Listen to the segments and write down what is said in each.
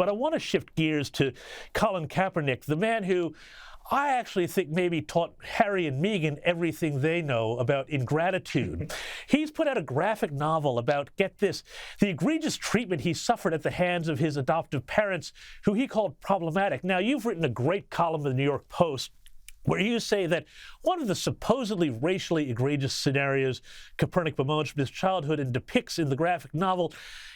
But I want to shift gears to Colin Kaepernick, the man who I actually think maybe taught Harry and Meghan everything they know about ingratitude. He's put out a graphic novel about, get this, the egregious treatment he suffered at the hands of his adoptive parents, who he called problematic. Now, you've written a great column in the New York Post where you say that one of the supposedly racially egregious scenarios Kaepernick bemoans from his childhood and depicts in the graphic novel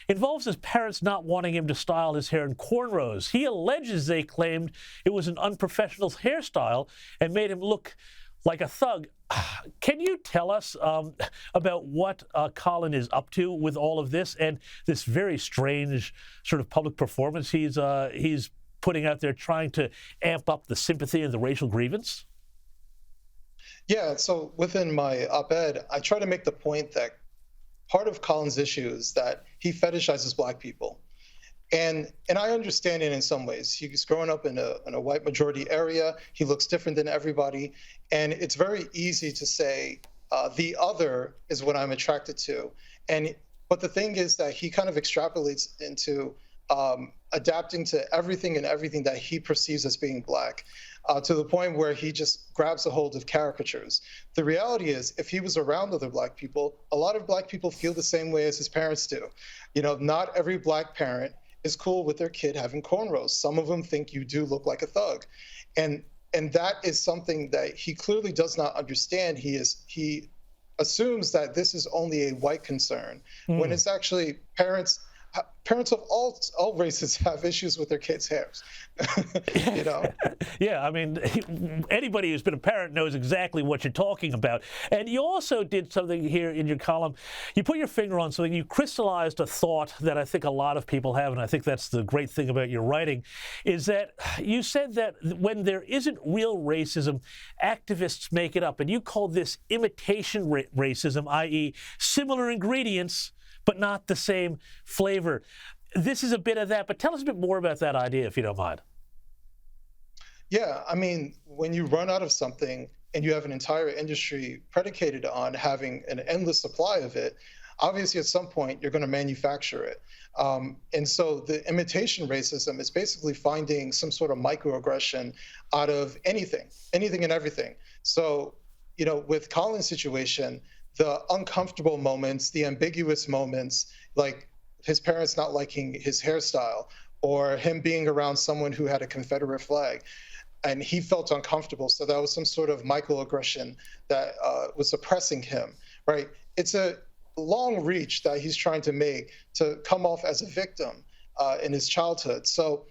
involves his parents not wanting him to style his hair in cornrows. He alleges they claimed it was an unprofessional hairstyle and made him look like a thug. Can you tell us about what Colin is up to with all of this and this very strange sort of public performance he's putting out there, trying to amp up the sympathy and the racial grievance? Yeah, so within my op-ed, I try to make the point that part of Colin's issue is that he fetishizes Black people. And I understand it in some ways. He's growing up in a white majority area. He looks different than everybody. And it's very easy to say, the other is what I'm attracted to. But the thing is that he kind of extrapolates into adapting to everything that he perceives as being Black, to the point where he just grabs a hold of caricatures. The reality is, if he was around other Black people, a lot of Black people feel the same way as his parents do. You know, not every Black parent is cool with their kid having cornrows. Some of them think you do look like a thug. And that is something that he clearly does not understand. He assumes that this is only a white concern, when it's actually parents of all races have issues with their kids' hairs. You know? Yeah, I mean, anybody who's been a parent knows exactly what you're talking about. And you also did something here in your column. You put your finger on something. You crystallized a thought that I think a lot of people have, and I think that's the great thing about your writing, is that you said that when there isn't real racism, activists make it up. And you called this imitation racism, i.e. similar ingredients, but not the same flavor. This is a bit of that, but tell us a bit more about that idea, if you don't mind. Yeah, I mean, when you run out of something and you have an entire industry predicated on having an endless supply of it, obviously at some point you're going to manufacture it. And so the imitation racism is basically finding some sort of microaggression out of anything and everything. So, you know, with Colin's situation, the uncomfortable moments, the ambiguous moments, like his parents not liking his hairstyle or him being around someone who had a Confederate flag, and he felt uncomfortable. So that was some sort of microaggression that was oppressing him, right? It's a long reach that he's trying to make to come off as a victim in his childhood. So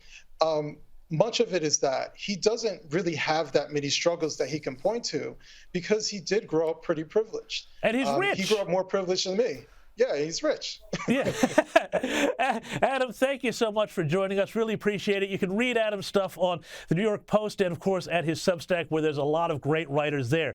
much of it is that he doesn't really have that many struggles that he can point to because he did grow up pretty privileged. And he's rich. He grew up more privileged than me. Yeah, he's rich. Yeah. Adam, thank you so much for joining us. Really appreciate it. You can read Adam's stuff on the New York Post and, of course, at his Substack, where there's a lot of great writers there.